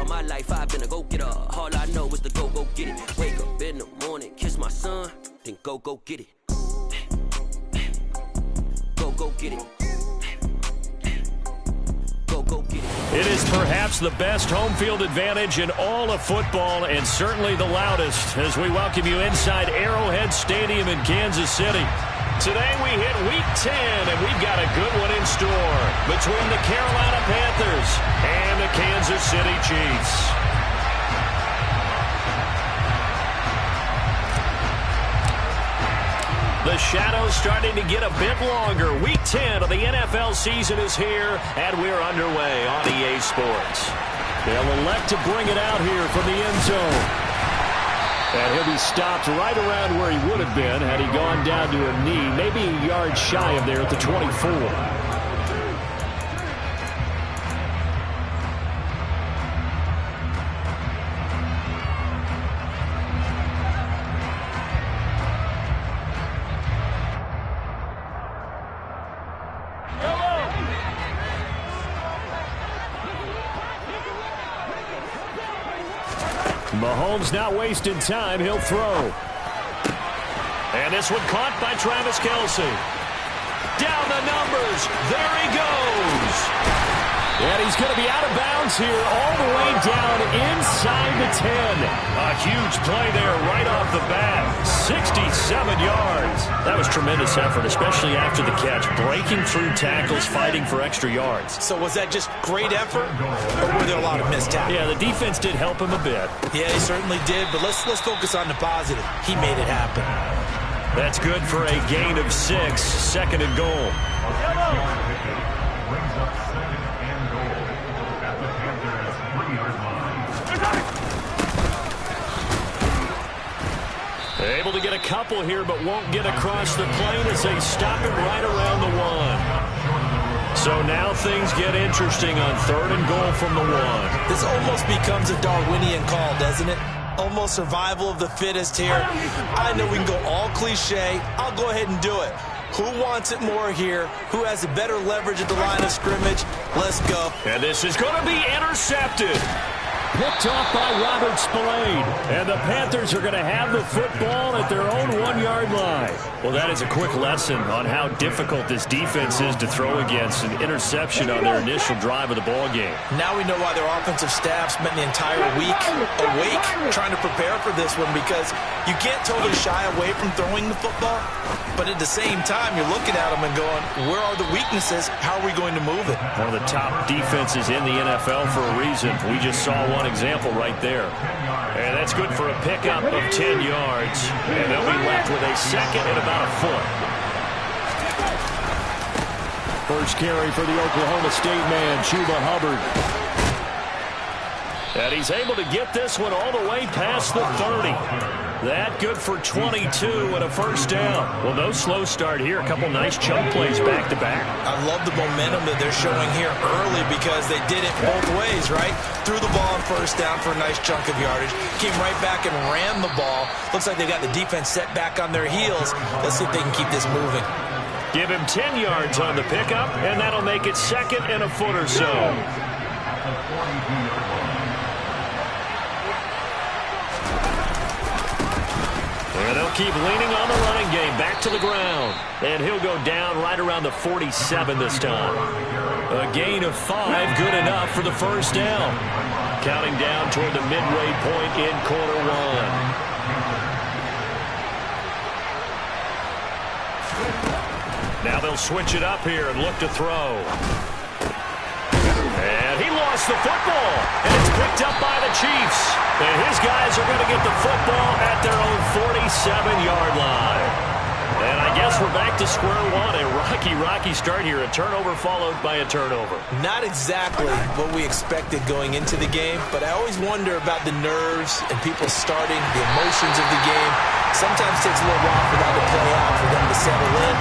my life I've been a go-getter. All I know is to go get it. Wake up in the morning, kiss my son, then go get it. Go get it. Go get it. It is perhaps the best home field advantage in all of football, and certainly the loudest, as we welcome you inside Arrowhead Stadium in Kansas City. Today we hit Week 10, and we've got a good one in store between the Carolina Panthers and the Kansas City Chiefs. The shadow's starting to get a bit longer. Week 10 of the NFL season is here, and we're underway on EA Sports. They'll elect to bring it out here from the end zone. And he'll be stopped right around where he would have been had he gone down to a knee, maybe a yard shy of there at the 24. Mahomes not wasting time. He'll throw. And this one caught by Travis Kelce. Down the numbers. There he goes. And he's going to be out of bounds here all the way down inside the 10. A huge play there right off the bat. 67 yards. That was tremendous effort, especially after the catch. Breaking through tackles, fighting for extra yards. So was that just great effort, or were there a lot of missed tackles? Yeah, the defense did help him a bit. Yeah, he certainly did, but let's focus on the positive. He made it happen. That's good for a gain of 6, second and goal. Able to get a couple here, but won't get across the plane as they stop him right around the 1. So now things get interesting on third and goal from the 1. This almost becomes a Darwinian call, doesn't it? Almost survival of the fittest here. I know we can go all cliche. I'll go ahead and do it. Who wants it more here? Who has the better leverage at the line of scrimmage? Let's go. And this is going to be intercepted. Picked off by Robert Spillane. And the Panthers are going to have the football at their own 1-yard line. Well, that is a quick lesson on how difficult this defense is to throw against. An interception on their initial drive of the ball game. Now we know why their offensive staff spent the entire week awake trying to prepare for this one, because you can't totally shy away from throwing the football. But at the same time, you're looking at them and going, where are the weaknesses? How are we going to move it? One of the top defenses in the NFL for a reason. We just saw one example right there. And that's good for a pickup of 10 yards. And they'll be left with a second and about a foot. First carry for the Oklahoma State man, Chuba Hubbard. And he's able to get this one all the way past the 30. That good for 22 and a first down. Well, no slow start here. A couple nice chunk plays back-to-back. I love the momentum that they're showing here early, because they did it both ways, right? Threw the ball on first down for a nice chunk of yardage. Came right back and ran the ball. Looks like they got the defense set back on their heels. Let's see if they can keep this moving. Give him 10 yards on the pickup, and that'll make it second and a foot or so. And they'll keep leaning on the running game. Back to the ground. And he'll go down right around the 47 this time. A gain of 5, good enough for the first down. Counting down toward the midway point in quarter 1. Now they'll switch it up here and look to throw. And he lost the football. And it's picked up by the Chiefs. And his guys are going to get the football at their own 47-yard line. And I guess we're back to square one. A rocky start here. A turnover followed by a turnover. Not exactly what we expected going into the game, but I always wonder about the nerves and people starting, the emotions of the game. Sometimes it takes a little while for that to play out, for them to settle in.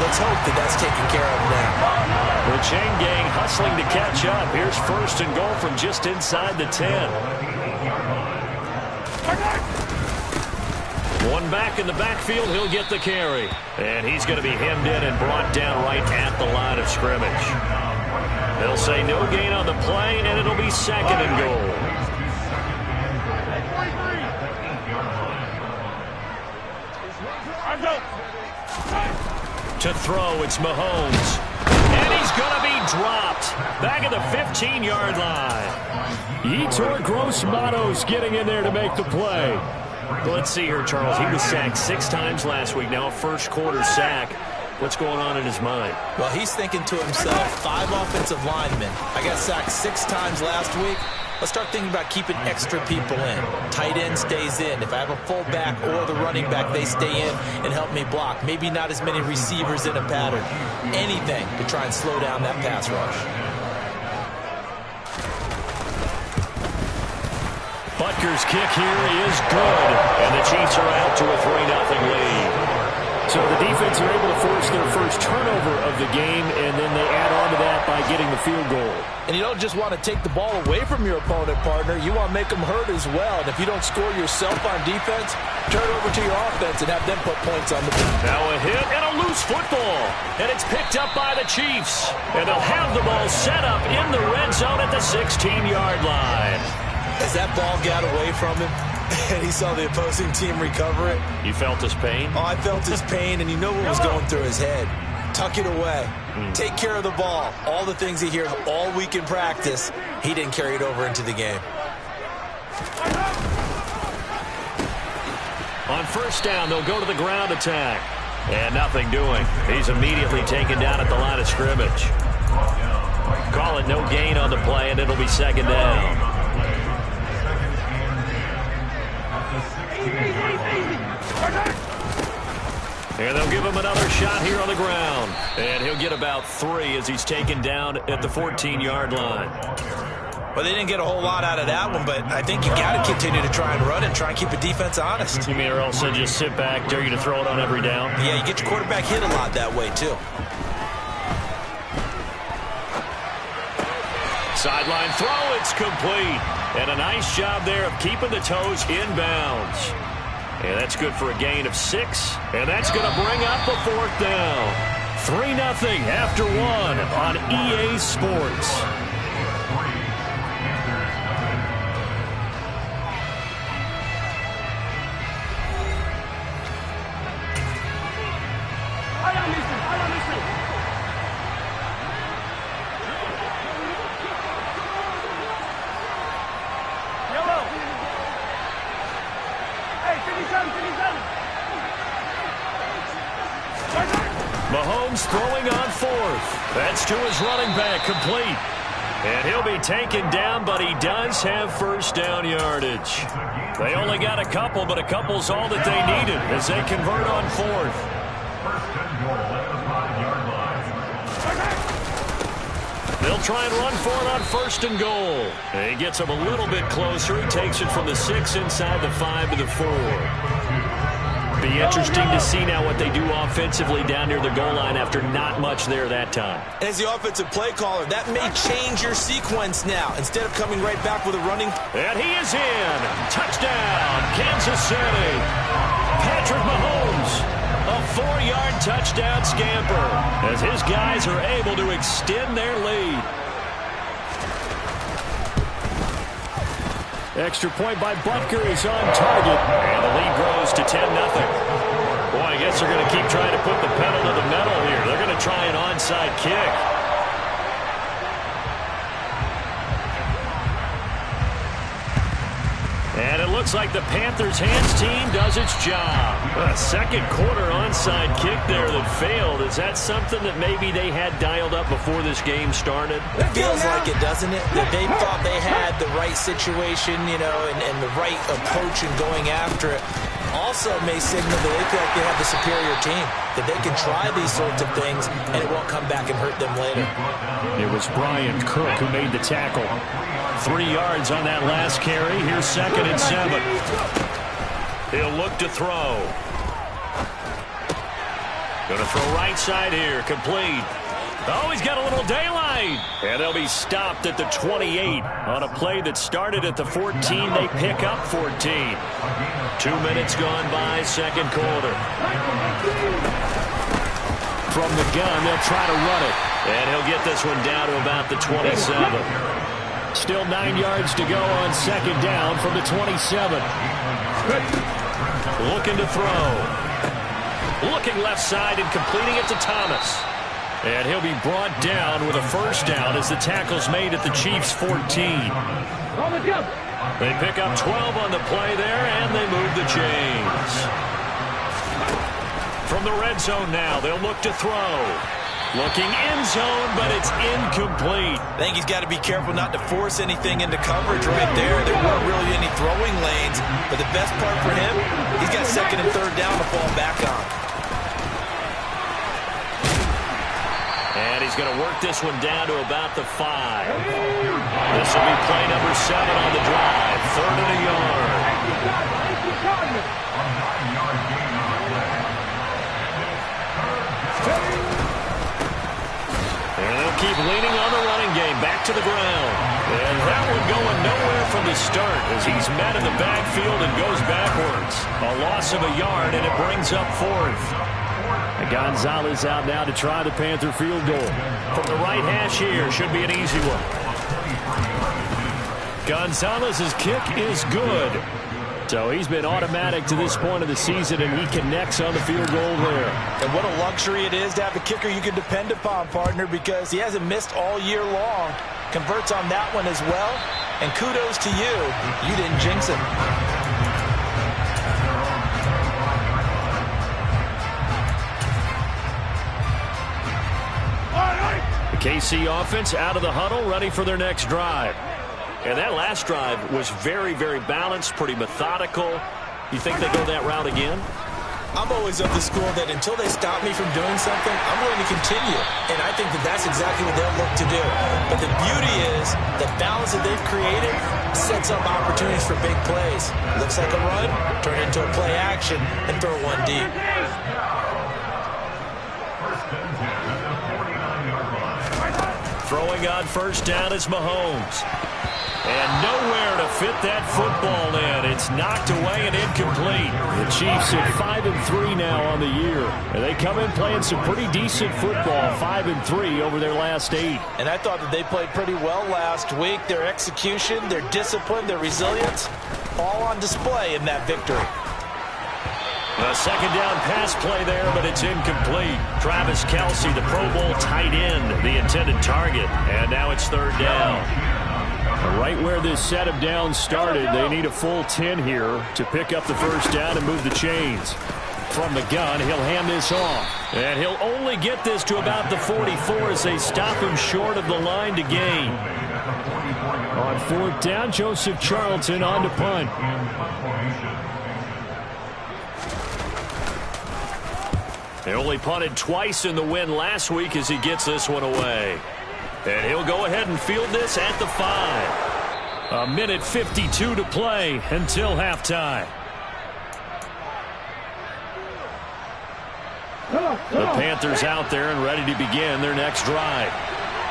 Let's hope that that's taken care of now. The chain gang hustling to catch up. Here's first and goal from just inside the 10. One back in the backfield, he'll get the carry. And he's going to be hemmed in and brought down right at the line of scrimmage. They'll say no gain on the play, and it'll be second and goal. To throw, it's Mahomes. And he's going to be dropped. Back at the 15-yard line. Yetur Gross-Matos getting in there to make the play. Well, let's see here, Charles. He was sacked 6 times last week. Now a first-quarter sack. What's going on in his mind? Well, he's thinking to himself, 5 offensive linemen. I got sacked 6 times last week. Let's start thinking about keeping extra people in. Tight end stays in. If I have a fullback or the running back, they stay in and help me block. Maybe not as many receivers in a pattern. Anything to try and slow down that pass rush. Butker's kick here is good. And the Chiefs are out to a 3-0 lead. So the defense are able to force their first turnover of the game, and then they add on to that by getting the field goal. And you don't just want to take the ball away from your opponent, partner. You want to make them hurt as well. And if you don't score yourself on defense, turn it over to your offense and have them put points on the board. Now a hit and a loose football. And it's picked up by the Chiefs. And they'll have the ball set up in the red zone at the 16-yard line. As that ball got away from him, and he saw the opposing team recover it. You felt his pain? Oh, I felt his pain, and you know what was going through his head. Tuck it away. Take care of the ball. All the things he hears all week in practice, he didn't carry it over into the game. On first down, they'll go to the ground attack. And nothing doing. He's immediately taken down at the line of scrimmage. Call it no gain on the play, and it'll be second down. And they'll give him another shot here on the ground. And he'll get about 3 as he's taken down at the 14-yard line. Well, they didn't get a whole lot out of that one, but I think you got to continue to try and run and try and keep the defense honest. You mean or else they just sit back, dare you to throw it on every down? Yeah, you get your quarterback hit a lot that way, too. Sideline throw, it's complete. And a nice job there of keeping the toes inbounds. And that's good for a gain of 6. And that's going to bring up a 4th down. 3-0 after 1 on EA Sports. Mahomes throwing on 4th. That's to his running back, complete. And he'll be taken down, but he does have first down yardage. They only got a couple, but a couple's all that they needed as they convert on 4th. They'll try and run for it on 1st and goal. And he gets him a little bit closer. He takes it from the 6 inside the 5 to the 4. Be interesting to see now what they do offensively down near the goal line after not much there that time. As the offensive play caller, that may change your sequence now. Instead of coming right back with a running. And he is in. Touchdown, Kansas City. Patrick Mahomes, a 4-yard touchdown scamper as his guys are able to extend their lead. Extra point by Butker is on target. And the lead grows to 10-0. Boy, I guess they're going to keep trying to put the pedal to the metal here. They're going to try an onside kick. And it looks like the Panthers' hands team does its job. A second quarter onside kick there that failed. Is that something that maybe they had dialed up before this game started? It feels like it, doesn't it? That they thought they had the right situation, you know, and the right approach in going after it. Also may signal that they feel like they have the superior team, that they can try these sorts of things and it won't come back and hurt them later. It was Brian Cook who made the tackle. 3 yards on that last carry. Here's 2nd and 7. He'll look to throw. Going to throw right side here. Complete. Oh, he's got a little daylight. And they'll be stopped at the 28 on a play that started at the 14. They pick up 14. 2 minutes gone by, second quarter. From the gun, they'll try to run it. And he'll get this one down to about the 27. Still 9 yards to go on second down from the 27. Looking to throw. Looking left side and completing it to Thomas. And he'll be brought down with a first down as the tackle's made at the Chiefs' 14. They pick up 12 on the play there, and they move the chains. From the red zone now, they'll look to throw. Looking end zone, but it's incomplete. I think he's got to be careful not to force anything into coverage right there. There weren't really any throwing lanes, but the best part for him, he's got second and third down to fall back on. And he's going to work this one down to about the 5. This will be play number 7 on the drive. 3rd and a yard. And they'll keep leaning on the running game. Back to the ground. And that one going nowhere from the start as he's met in the backfield and goes backwards. A loss of a yard, and it brings up 4th. And Gonzalez out now to try the Panther field goal. From the right hash here, should be an easy one. Gonzalez's kick is good. So he's been automatic to this point of the season, and he connects on the field goal there. And what a luxury it is to have a kicker you can depend upon, partner, because he hasn't missed all year long. Converts on that one as well. And kudos to you. You didn't jinx him. KC offense out of the huddle, ready for their next drive. And that last drive was very, very balanced, pretty methodical. You think they go that route again? I'm always of the school that until they stop me from doing something, I'm going to continue. And I think that that's exactly what they'll look to do. But the beauty is the balance that they've created sets up opportunities for big plays. Looks like a run, turn it into a play action, and throw one deep. Throwing on first down is Mahomes. And nowhere to fit that football in. It's knocked away and incomplete. The Chiefs at 5-3 now on the year. And they come in playing some pretty decent football, 5-3 over their last 8. And I thought that they played pretty well last week. Their execution, their discipline, their resilience, all on display in that victory. A second down pass play there, but it's incomplete. Travis Kelce, the Pro Bowl tight end, the intended target. And now it's 3rd down. Right where this set of downs started, they need a full 10 here to pick up the first down and move the chains. From the gun, he'll hand this off. And he'll only get this to about the 44 as they stop him short of the line to gain. On 4th down, Joseph Charlton on to punt. They only punted twice in the win last week as he gets this one away. And he'll go ahead and field this at the 5. 1:52 to play until halftime. The Panthers out there and ready to begin their next drive.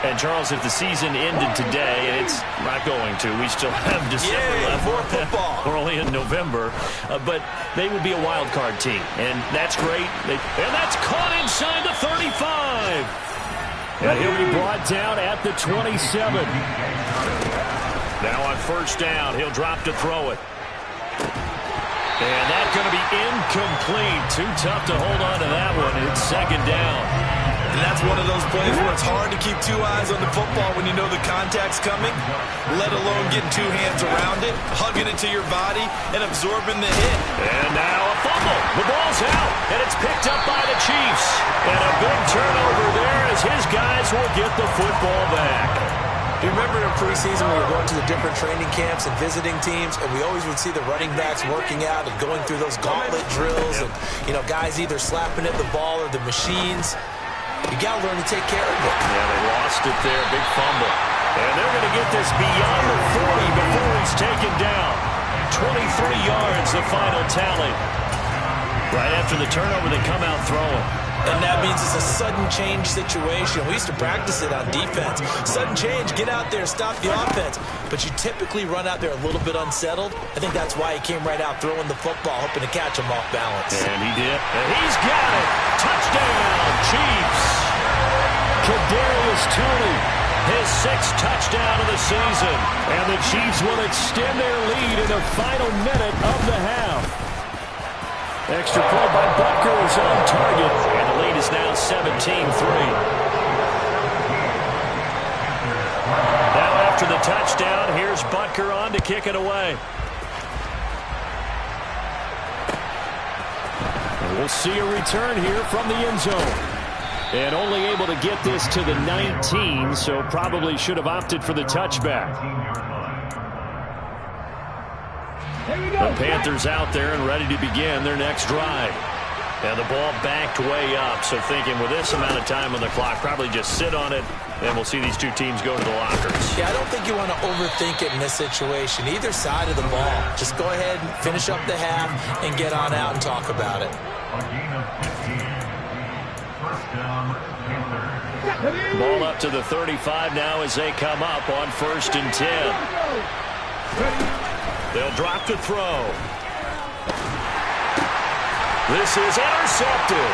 And, Charles, if the season ended today, and it's not going to, we still have December left. More football. We're only in November. But they would be a wild card team, and that's great. And that's caught inside the 35. And he'll be brought down at the 27. Now on first down, he'll drop to throw it. And that's going to be incomplete. Too tough to hold on to that one. It's 2nd down. And that's one of those plays where it's hard to keep 2 eyes on the football when you know the contact's coming, let alone getting 2 hands around it, hugging it to your body, and absorbing the hit. And now a fumble. The ball's out, and it's picked up by the Chiefs. And a big turnover there as his guys will get the football back. You remember in preseason we were going to the different training camps and visiting teams, and we always would see the running backs working out and going through those gauntlet drills, and, you know, guys either slapping at the ball or the machines. You got to learn to take care of it. Yeah, they lost it there. Big fumble. And they're going to get this beyond the 40 before he's taken down. 23 yards, the final tally. Right after the turnover, they come out throwing. And that means it's a sudden change situation. We used to practice it on defense. Sudden change, get out there, stop the offense. But you typically run out there a little bit unsettled. I think that's why he came right out throwing the football, hoping to catch him off balance. And he did. And he's got it. Touchdown, Chiefs. Kadarius Toney, his 6th touchdown of the season. And the Chiefs will extend their lead in the final minute of the half. Extra point by Butker is on target. And the lead is now 17-3. Now after the touchdown, here's Butker on to kick it away. And we'll see a return here from the end zone. And only able to get this to the 19, so probably should have opted for the touchback. The Panthers out there and ready to begin their next drive. And the ball backed way up, so thinking with this amount of time on the clock, probably just sit on it, and we'll see these two teams go to the lockers. Yeah, I don't think you want to overthink it in this situation. Either side of the ball. Just go ahead and finish up the half and get on out and talk about it. Ball up to the 35 now as they come up on 1st and 10. They'll drop to throw. This is intercepted.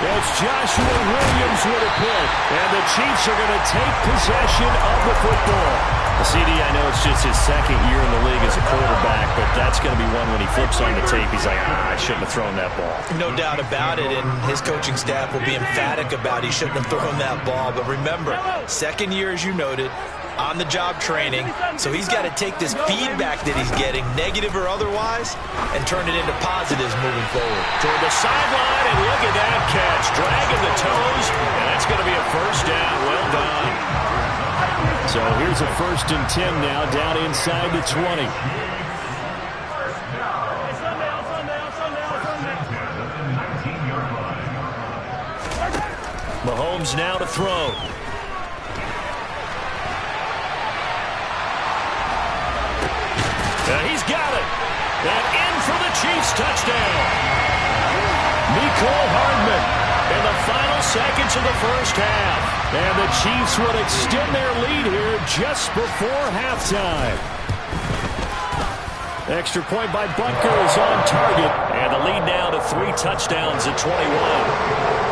It's Joshua Williams with a pick. And the Chiefs are going to take possession of the football. CD, I know it's just his second year in the league as a quarterback, but that's going to be one when he flips on the tape, he's like, I shouldn't have thrown that ball. No doubt about it, and his coaching staff will be emphatic about he shouldn't have thrown that ball. But remember, second year, as you noted, on-the-job training, so he's got to take this feedback that he's getting, negative or otherwise, and turn it into positives moving forward. Toward the sideline, and look at that catch. Dragging the toes, and that's going to be a first down. Well done. So here's a 1st and 10 now, down inside the 20. Mahomes now to throw. He's got it. And in for the Chiefs touchdown. Nicole Hardman in the final seconds of the first half. And the Chiefs would extend their lead here just before halftime. Extra point by Butker is on target. And the lead now to 3 touchdowns at 21.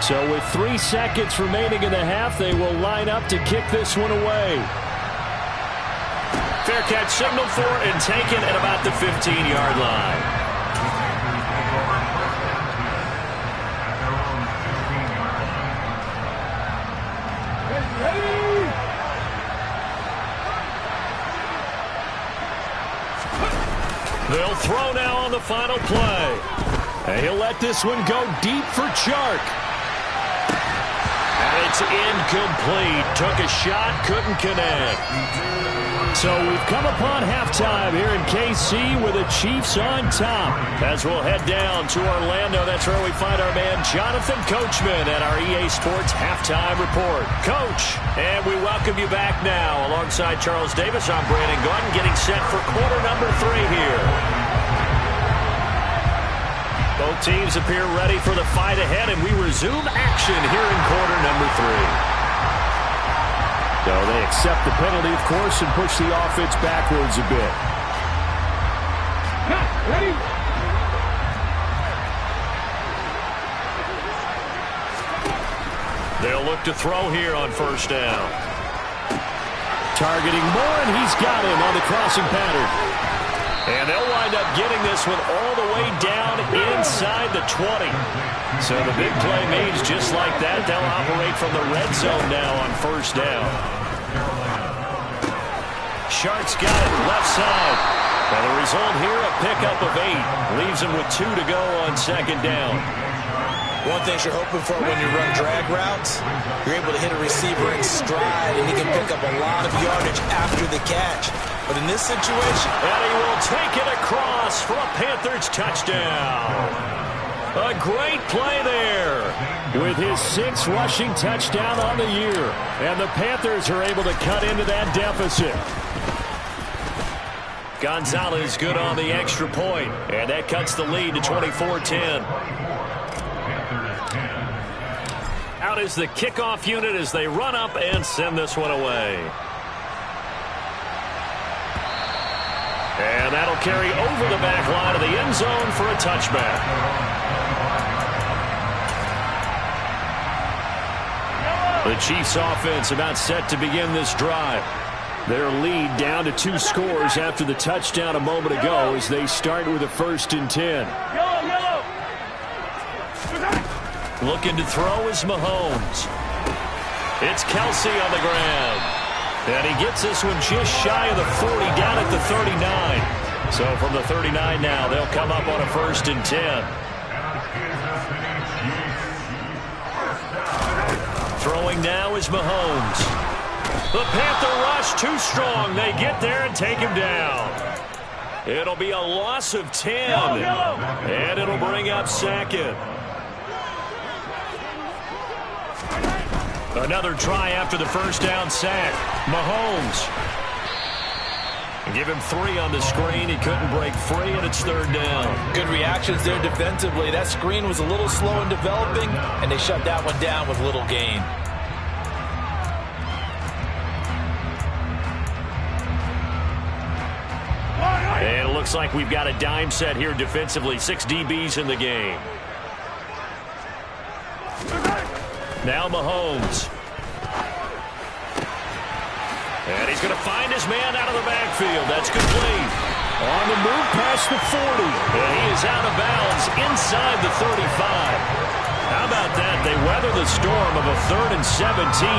So with 3 seconds remaining in the half, they will line up to kick this one away. Fair catch signaled for and taken at about the 15-yard line. They'll throw now on the final play. And he'll let this one go deep for Chark. And it's incomplete. Took a shot, couldn't connect. So we've come upon halftime here in KC with the Chiefs on top. As we'll head down to Orlando, that's where we find our man Jonathan Coachman at our EA Sports Halftime Report. Coach, and we welcome you back now. Alongside Charles Davis, I'm Brandon Gordon, getting set for quarter number 3 here. Both teams appear ready for the fight ahead, and we resume action here in quarter number 3. So they accept the penalty, of course, and push the offense backwards a bit. Ready? They'll look to throw here on 1st down. Targeting Moore, and he's got him on the crossing pattern. And they'll wind up getting this one all the way down inside the 20. So the big play means just like that, they'll operate from the red zone now on 1st down. Shark's got it left side. And the result here, a pickup of 8. Leaves him with 2 to go on 2nd down. One thing you're hoping for when you run drag routes, you're able to hit a receiver in stride, and he can pick up a lot of yardage after the catch. But in this situation, and he will take it across for a Panthers touchdown. A great play there with his 6th rushing touchdown on the year. And the Panthers are able to cut into that deficit. Gonzalez good on the extra point, and that cuts the lead to 24-10. Out is the kickoff unit as they run up and send this one away. And that'll carry over the back line of the end zone for a touchback. The Chiefs offense about set to begin this drive. Their lead down to 2 scores after the touchdown a moment ago as they start with a 1st and 10. Looking to throw is Mahomes. It's Kelsey on the ground. And he gets this one just shy of the 40, down at the 39. So from the 39 now, they'll come up on a 1st and 10. Throwing now is Mahomes. The Panther rush too strong. They get there and take him down. It'll be a loss of 10. And it'll bring up 2nd. Another try after the 1st down sack. Mahomes. Give him 3 on the screen. He couldn't break free, and it's 3rd down. Good reactions there defensively. That screen was a little slow in developing, and they shut that one down with little gain. And it looks like we've got a dime set here defensively. 6 DBs in the game. Now Mahomes. And he's going to find his man out of the backfield. That's complete. On the move past the 40. And he is out of bounds inside the 35. How about that? They weather the storm of a 3rd and 17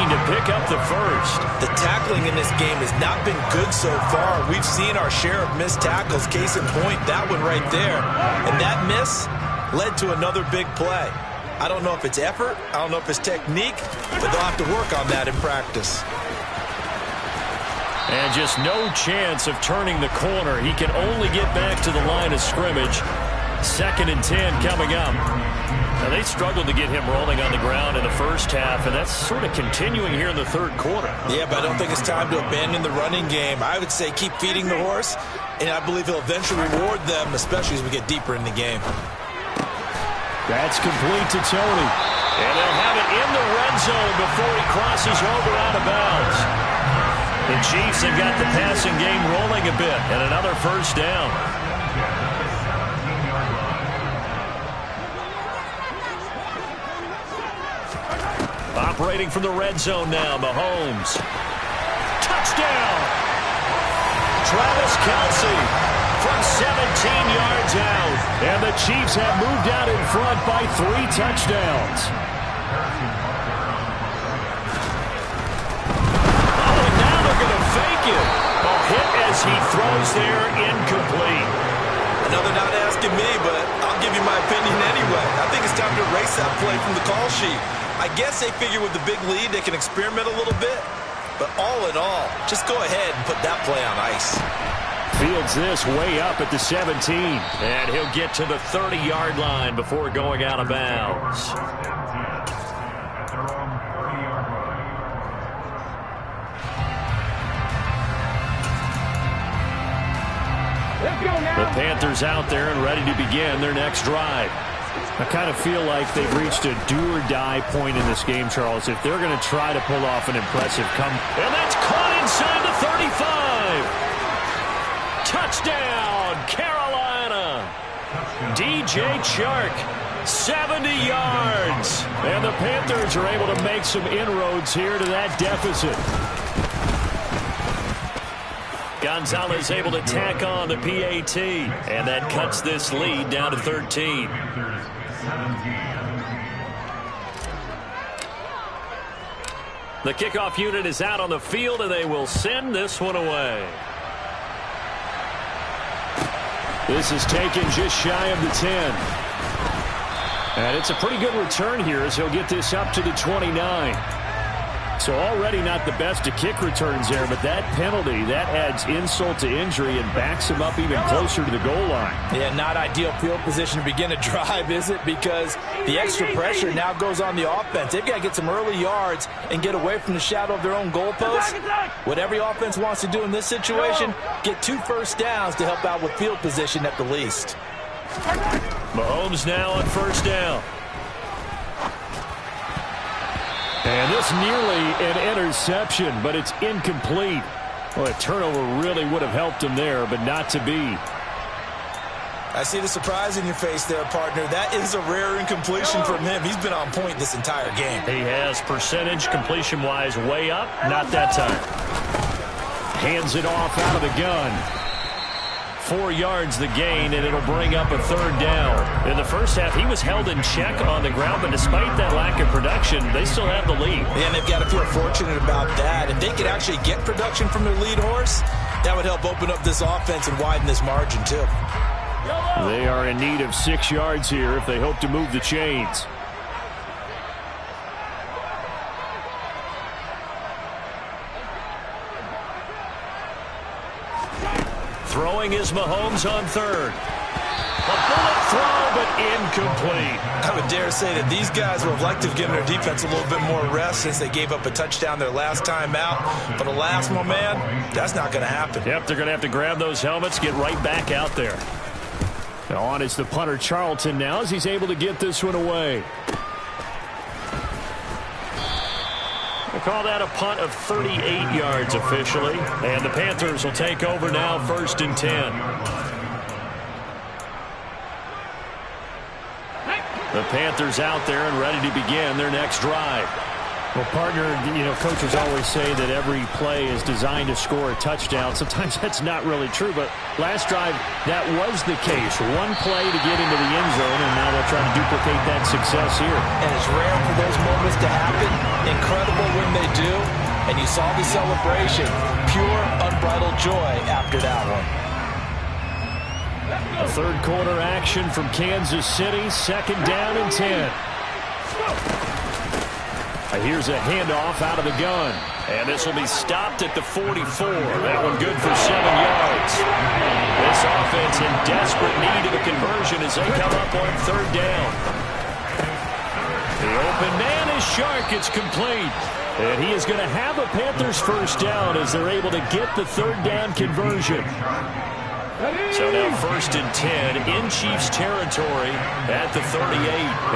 to pick up the 1st. The tackling in this game has not been good so far. We've seen our share of missed tackles. Case in point, that one right there. And that miss led to another big play. I don't know if it's effort, I don't know if it's technique, but they'll have to work on that in practice. And just no chance of turning the corner. He can only get back to the line of scrimmage. 2nd and 10 coming up. Now they struggled to get him rolling on the ground in the 1st half, and that's sort of continuing here in the 3rd quarter. Yeah, but I don't think it's time to abandon the running game. I would say keep feeding the horse, and I believe he'll eventually reward them, especially as we get deeper in the game. That's complete to Tony. And they'll have it in the red zone before he crosses over out of bounds. The Chiefs have got the passing game rolling a bit, and another 1st down. Operating from the red zone now, Mahomes. Touchdown! Travis Kelsey from 17 yards out. And the Chiefs have moved out in front by 3 touchdowns. Oh, and now they're going to fake it. A hit as he throws there, incomplete. Another not asking me, but I'll give you my opinion anyway. I think it's time to erase that play from the call sheet. I guess they figure with the big lead they can experiment a little bit. But all in all, just go ahead and put that play on ice. Fields this way up at the 17. And he'll get to the 30-yard line before going out of bounds. The Panthers out there and ready to begin their next drive. I kind of feel like they've reached a do-or-die point in this game, Charles. If they're going to try to pull off an impressive comeback. And that's caught inside the 35. Touchdown, Carolina. DJ Chark, 70 yards. And the Panthers are able to make some inroads here to that deficit. Gonzalez able to tack on the PAT. And that cuts this lead down to 13. The kickoff unit is out on the field, and they will send this one away. This is taken just shy of the 10. And it's a pretty good return here as he'll get this up to the 29. So already not the best of kick returns there, but that penalty, that adds insult to injury and backs him up even closer to the goal line. Yeah, not ideal field position to begin a drive, is it? Because the extra pressure now goes on the offense. They've got to get some early yards and get away from the shadow of their own goalpost. What every offense wants to do in this situation, get 2 first downs to help out with field position at the least. Mahomes now on 1st down. And this nearly an interception, but it's incomplete. Well, a turnover really would have helped him there, but not to be. I see the surprise in your face there, partner. That is a rare incompletion from him. He's been on point this entire game. He has percentage completion-wise way up. Not that time. Hands it off out of the gun. 4 yards the gain, and it'll bring up a 3rd down. In the first half, he was held in check on the ground, but despite that lack of production, they still have the lead. And they've got to feel fortunate about that. If they could actually get production from their lead horse, that would help open up this offense and widen this margin, too. They are in need of 6 yards here if they hope to move the chains. Throwing is Mahomes on 3rd. A bullet throw, but incomplete. I would dare say that these guys would have liked to have given their defense a little bit more rest since they gave up a touchdown their last time out. But alas, my man, that's not going to happen. Yep, they're going to have to grab those helmets, get right back out there. Now on is the punter Charlton now as he's able to get this one away. They call that a punt of 38 yards officially. And the Panthers will take over now, 1st and 10. The Panthers out there and ready to begin their next drive. Well, partner, coaches always say that every play is designed to score a touchdown. Sometimes that's not really true, but last drive, that was the case. One play to get into the end zone, and now they'll try to duplicate that success here. And it's rare for those moments to happen. Incredible when they do. And you saw the celebration. Pure, unbridled joy after that one. A 3rd quarter action from Kansas City. 2nd down and 10. Here's a handoff out of the gun. And this will be stopped at the 44. That one good for 7 yards. This offense in desperate need of a conversion as they come up on 3rd down. The open man is Shark. It's complete. And he is going to have a Panthers 1st down as they're able to get the 3rd down conversion. So now 1st and 10 in Chiefs territory at the 38.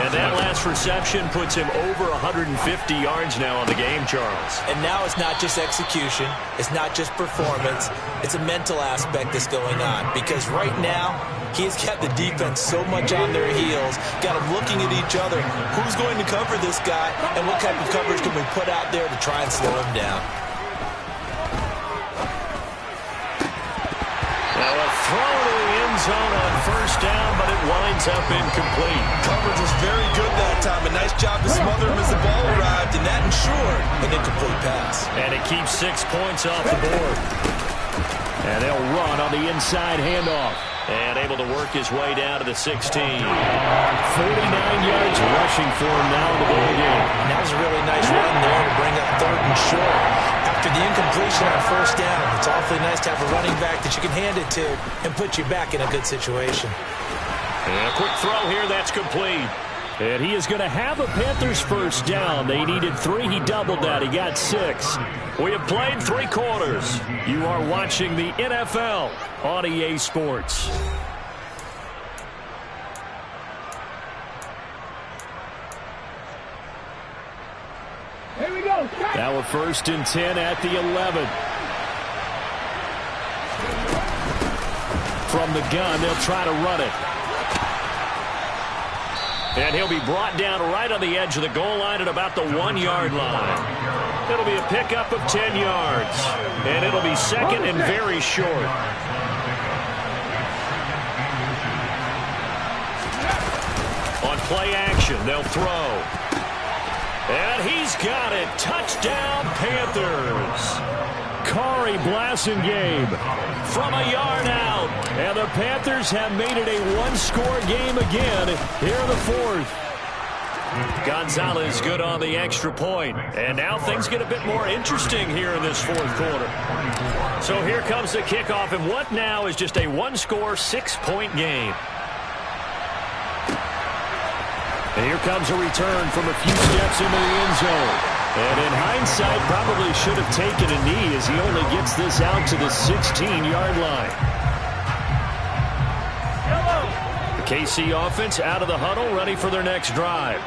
And that last reception puts him over 150 yards now on the game, Charles. And now it's not just execution. It's not just performance. It's a mental aspect that's going on. Because right now, he's got the defense so much on their heels, got them looking at each other. Who's going to cover this guy, and what type of coverage can we put out there to try and slow him down? Throw to the end zone on 1st down, but it winds up incomplete. Coverage was very good that time. A nice job to smother him as the ball arrived, and that ensured an incomplete pass. And it keeps 6 points off the board. And they'll run on the inside handoff. And able to work his way down to the 16. 49 yards rushing for him now in the ball game. And that was a really nice run there to bring up 3rd and short. After the incompletion on 1st down, it's awfully nice to have a running back that you can hand it to and put you back in a good situation. And a quick throw here, that's complete. And he is going to have a Panthers 1st down. They needed 3. He doubled that. He got 6. We have played 3 quarters. You are watching the NFL on EA Sports. Here we go. Now a 1st and 10 at the 11. From the gun, they'll try to run it. And he'll be brought down right on the edge of the goal line at about the 1-yard line. It'll be a pickup of 10 yards. And it'll be 2nd and very short. On play action, they'll throw. And he's got it. Touchdown, Panthers. Kari Blasingame from a yard out. And the Panthers have made it a 1-score game again here in the 4th. Gonzalez good on the extra point. And now things get a bit more interesting here in this 4th quarter. So here comes the kickoff, and what now is just a 1-score, 6-point game. And here comes a return from a few steps into the end zone. And in hindsight, probably should have taken a knee as he only gets this out to the 16-yard line. The KC offense out of the huddle, ready for their next drive.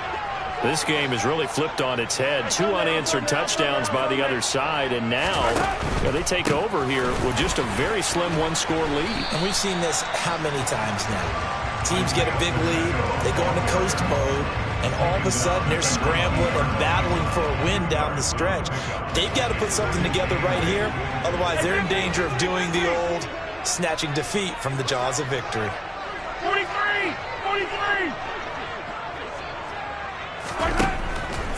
This game has really flipped on its head. 2 unanswered touchdowns by the other side, and now they take over here with just a very slim 1-score lead. And we've seen this how many times now? Teams get a big lead, they go into coast mode, and all of a sudden they're scrambling and battling for a win down the stretch. They've got to put something together right here. Otherwise, they're in danger of doing the old snatching defeat from the jaws of victory. 43! 43!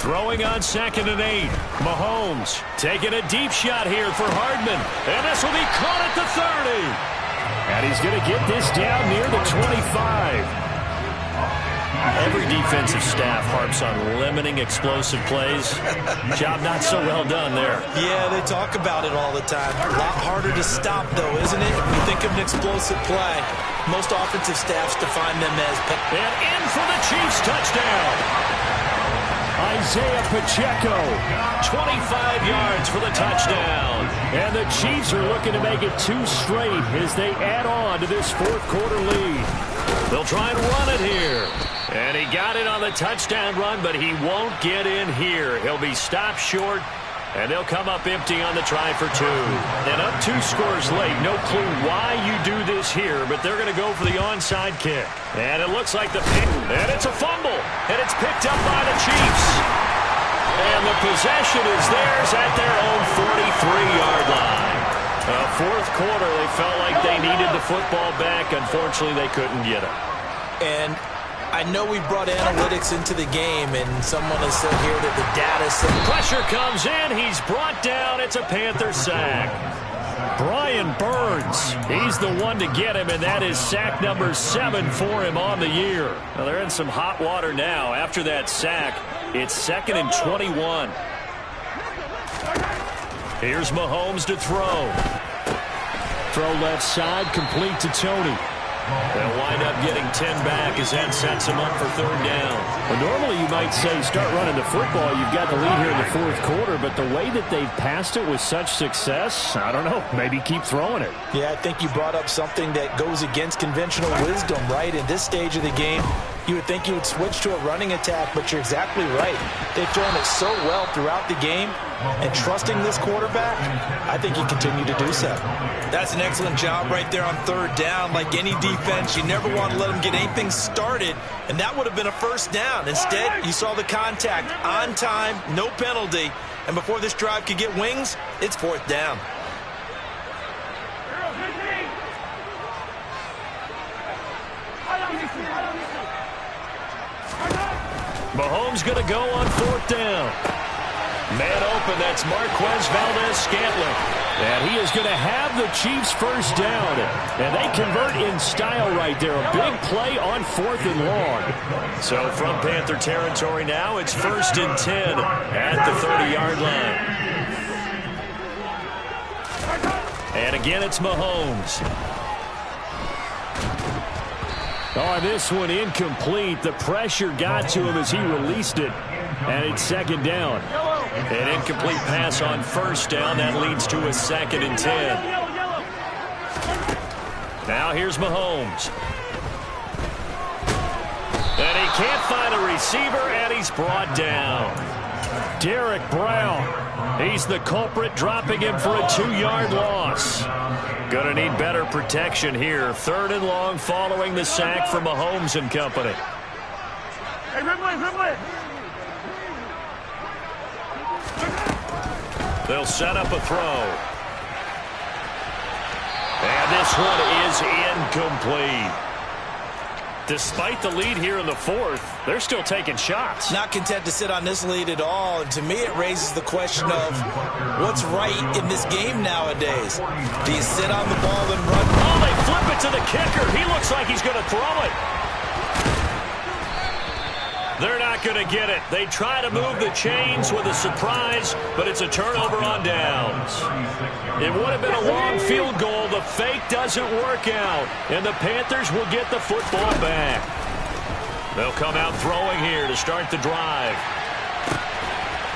Throwing on 2nd and 8. Mahomes taking a deep shot here for Hardman. And this will be caught at the 30. And he's going to get this down near the 25. Every defensive staff harps on limiting explosive plays. Job not so well done there. Yeah, they talk about it all the time. A lot harder to stop, though, isn't it? If you think of an explosive play, most offensive staffs define them as... And in for the Chiefs touchdown. Isaiah Pacheco, 25 yards for the touchdown. And the Chiefs are looking to make it 2 straight as they add on to this 4th quarter lead. They'll try and run it here. And he got it on the touchdown run, but he won't get in here. He'll be stopped short, and they'll come up empty on the try for 2. And up 2 scores late. No clue why you do this here, but they're going to go for the onside kick. And it looks like and it's a fumble, and it's picked up by the Chiefs. And the possession is theirs at their own 43-yard line. 4th quarter, they felt like they needed the football back. Unfortunately, they couldn't get it. And I know we brought analytics into the game, and someone has said here that the data said... Pressure comes in. He's brought down. It's a Panther sack. Brian Burns, he's the one to get him, and that is sack number 7 for him on the year. Well, they're in some hot water now. After that sack, it's 2nd and 21. Here's Mahomes to throw. Throw left side, complete to Tony. They'll wind up getting 10 back as that sets him up for 3rd down. Well, normally you might say start running the football. You've got the lead here in the 4th quarter, but the way that they've passed it with such success, I don't know, maybe keep throwing it. Yeah, I think you brought up something that goes against conventional wisdom, right? In this stage of the game, you would think you would switch to a running attack, but you're exactly right. They've thrown it so well throughout the game, and trusting this quarterback, I think you continue to do so. That's an excellent job right there on 3rd down. Like any defense, you never want to let them get anything started, and that would have been a 1st down. Instead, you saw the contact on time, no penalty, and before this drive could get wings, it's 4th down. Mahomes going to go on 4th down. Man open, that's Marquez Valdez-Scantling. And he is going to have the Chiefs 1st down. And they convert in style right there. A big play on 4th and long. So from Panther territory now, it's 1st and 10 at the 30-yard line. And again, it's Mahomes. Oh, this one incomplete. The pressure got to him as he released it. And it's 2nd down. An incomplete pass on 1st down. That leads to a 2nd and 10. Now here's Mahomes. And he can't find a receiver, and he's brought down. Derek Brown. He's the culprit, dropping him for a 2-yard loss. Going to need better protection here. 3rd and long following the sack from Mahomes and company. Hey, Ridley! They'll set up a throw. And this one is incomplete. Despite the lead here in the 4th, they're still taking shots. Not content to sit on this lead at all. And to me, it raises the question of what's right in this game nowadays. Do you sit on the ball and run? Oh, they flip it to the kicker. He looks like he's going to throw it. They're not going to get it. They try to move the chains with a surprise, but it's a turnover on downs. It would have been a long field goal. The fake doesn't work out, and the Panthers will get the football back. They'll come out throwing here to start the drive.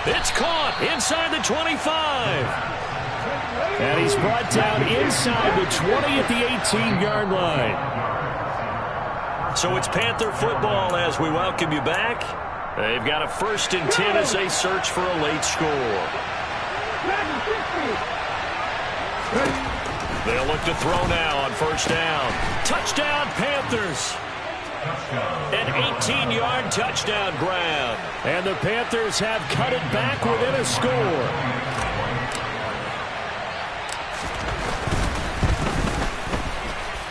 It's caught inside the 25. And he's brought down inside the 20 at the 18-yard line. So it's Panther football as we welcome you back. They've got a 1st and 10 as they search for a late score. They'll look to throw now on 1st down. Touchdown, Panthers. An 18-yard touchdown grab. And the Panthers have cut it back within a score.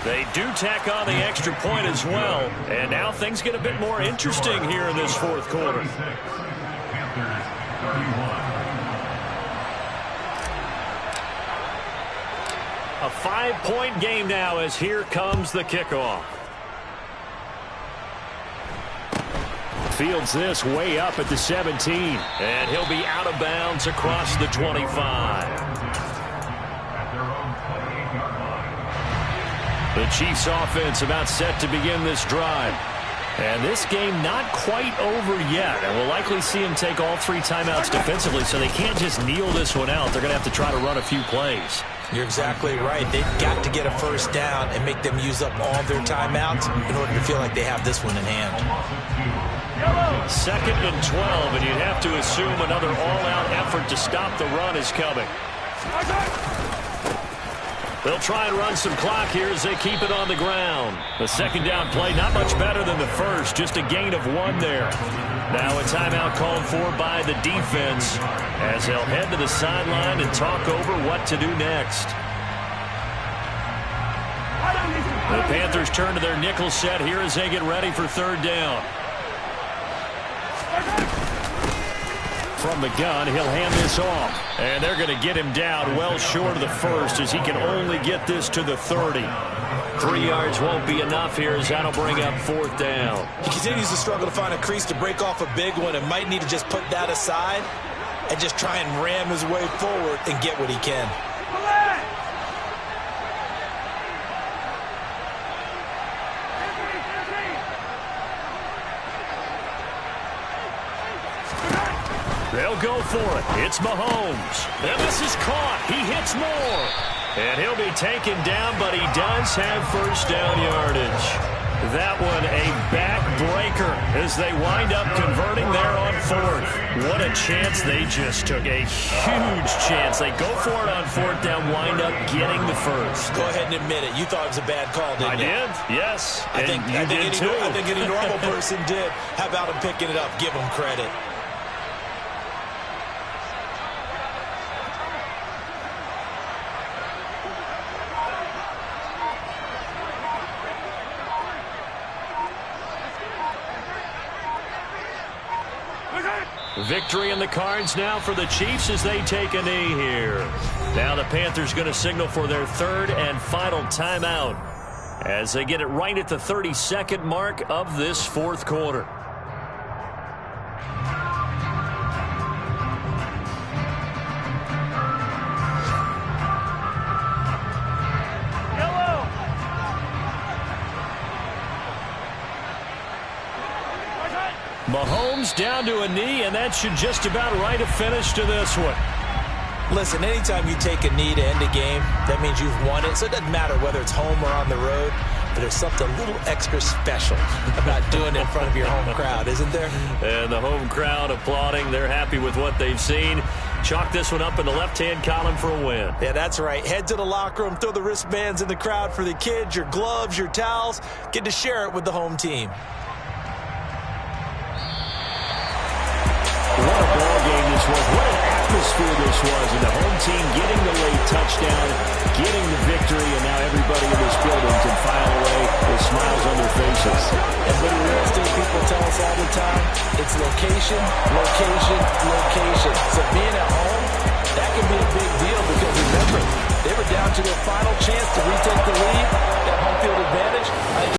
They do tack on the extra point as well. And now things get a bit more interesting here in this fourth quarter. A 5-point game now as here comes the kickoff. Fields this way up at the 17. And he'll be out of bounds across the 25. The Chiefs offense about set to begin this drive. And this game not quite over yet. And we'll likely see him take all 3 timeouts defensively, so they can't just kneel this one out. They're going to have to try to run a few plays. You're exactly right. They've got to get a first down and make them use up all their timeouts in order to feel like they have this one in hand. 2nd and 12, and you'd have to assume another all-out effort to stop the run is coming. They'll try and run some clock here as they keep it on the ground. The second down play not much better than the first, just a gain of 1 there. Now a timeout called for by the defense as they'll head to the sideline and talk over what to do next. The Panthers turn to their nickel set here as they get ready for 3rd down. From the gun, he'll hand this off. And they're going to get him down well short of the first as he can only get this to the 30. 3 yards won't be enough here as that'll bring up 4th down. He continues to struggle to find a crease to break off a big one and might need to just put that aside and just try and ram his way forward and get what he can. They'll go for it. It's Mahomes. And this is caught. He hits more. And he'll be taken down, but he does have first down yardage. That one a backbreaker as they wind up converting there on 4th. What a chance they just took. A huge chance. They go for it on 4th down, wind up getting the first. Go ahead and admit it. You thought it was a bad call, didn't you? I did, yes. I think any normal person did. How about him picking it up? Give him credit. Victory in the cards now for the Chiefs as they take a knee here. Now the Panthers going to signal for their 3rd and final timeout as they get it right at the 32nd mark of this 4th quarter. Mahomes down to a knee, and that should just about write a finish to this one. Listen, anytime you take a knee to end a game, that means you've won it. So it doesn't matter whether it's home or on the road, but there's something a little extra special about doing it in front of your home crowd, isn't there? And the home crowd applauding. They're happy with what they've seen. Chalk this one up in the left-hand column for a win. Yeah, that's right. Head to the locker room, throw the wristbands in the crowd for the kids, your gloves, your towels. Get to share it with the home team. What a ball game this was. What an atmosphere this was. And the home team getting the late touchdown, getting the victory, and now everybody in this building can file away with smiles on their faces. And what do real estate people tell us all the time? It's location, location, location. So being at home, that can be a big deal because remember, they were down to their final chance to retake the lead.